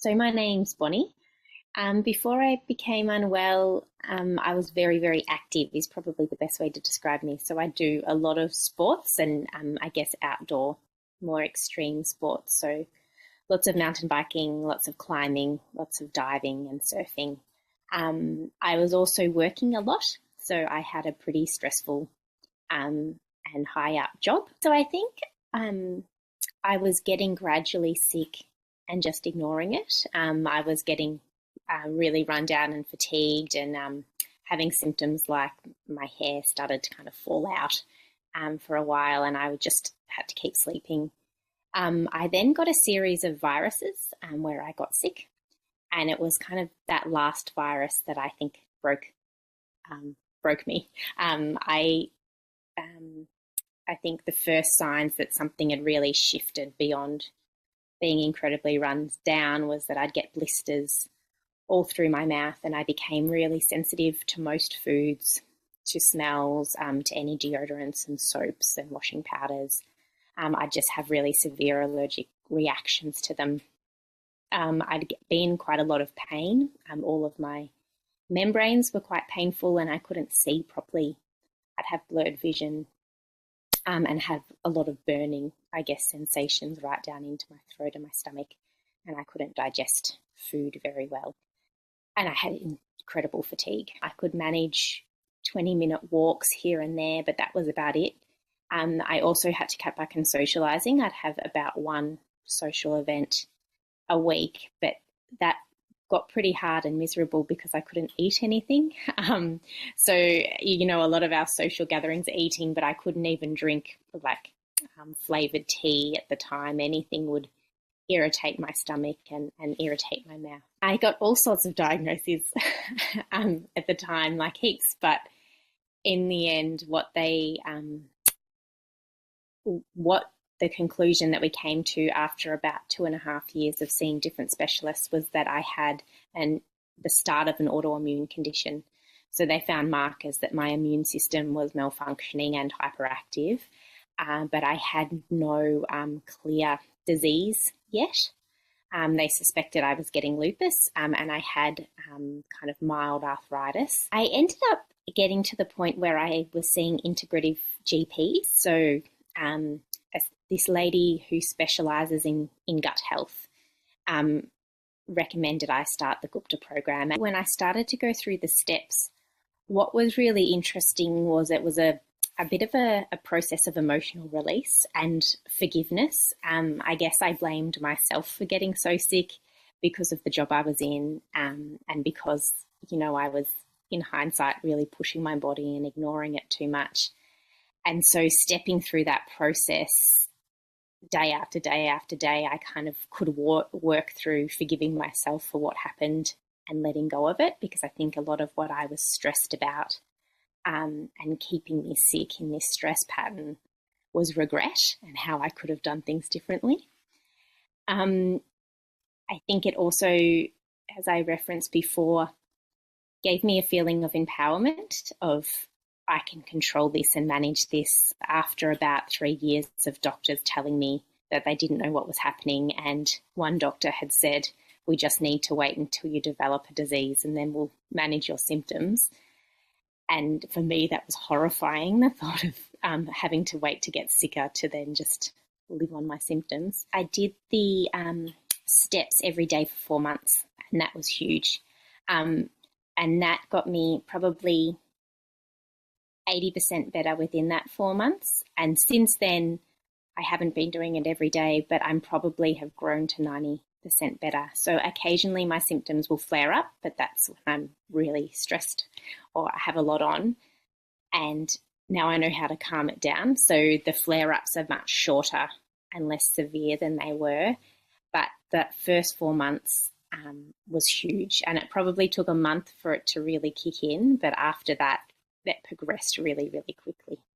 So my name's Bonnie. Before I became unwell, I was very, very active is probably the best way to describe me. So I do a lot of sports and I guess outdoor, more extreme sports. So lots of mountain biking, lots of climbing, lots of diving and surfing. I was also working a lot. So I had a pretty stressful and high up job. So I think I was getting gradually sick and just ignoring it. I was getting really run down and fatigued and having symptoms like my hair started to kind of fall out for a while, and I just had to keep sleeping. I then got a series of viruses where I got sick, and it was kind of that last virus that I think broke me. I think the first signs that something had really shifted beyond being incredibly run down was that I'd get blisters all through my mouth, and I became really sensitive to most foods, to smells, to any deodorants and soaps and washing powders. I just have really severe allergic reactions to them. I'd be in quite a lot of pain. All of my membranes were quite painful and I couldn't see properly. I'd have blurred vision and have a lot of burning, I guess, sensations right down into my throat and my stomach, and I couldn't digest food very well. And I had incredible fatigue. I could manage 20-minute walks here and there, but that was about it. I also had to cut back on socialising. I'd have about one social event a week, but that got pretty hard and miserable because I couldn't eat anything. So, a lot of our social gatherings are eating, but I couldn't even drink flavoured tea at the time. Anything would irritate my stomach and irritate my mouth. I got all sorts of diagnoses at the time, like heaps, but in the end, what the conclusion that we came to after about 2.5 years of seeing different specialists was that I had the start of an autoimmune condition. So they found markers that my immune system was malfunctioning and hyperactive, but I had no clear disease yet. They suspected I was getting lupus, and I had kind of mild arthritis. I ended up getting to the point where I was seeing integrative GPs. So this lady who specialises in gut health recommended I start the Gupta Program. When I started to go through the steps, what was really interesting was it was a bit of a process of emotional release and forgiveness. I guess I blamed myself for getting so sick because of the job I was in, and because, I was, in hindsight, really pushing my body and ignoring it too much. And so stepping through that process day after day after day, I kind of could work through forgiving myself for what happened and letting go of it, because I think a lot of what I was stressed about and keeping me sick in this stress pattern was regret and how I could have done things differently. I think it also, as I referenced before, gave me a feeling of empowerment, of I can control this and manage this, after about 3 years of doctors telling me that they didn't know what was happening. And one doctor had said, we just need to wait until you develop a disease and then we'll manage your symptoms. And for me, that was horrifying, the thought of having to wait to get sicker to then just live on my symptoms. I did the steps every day for 4 months, and that was huge. And that got me probably 80% better within that 4 months. And since then, I haven't been doing it every day, but I'm probably have grown to 90% better. So occasionally my symptoms will flare up, but that's when I'm really stressed or I have a lot on. And now I know how to calm it down. So the flare-ups are much shorter and less severe than they were. But that first 4 months was huge. And it probably took a month for it to really kick in. But after that, that progressed really, really quickly.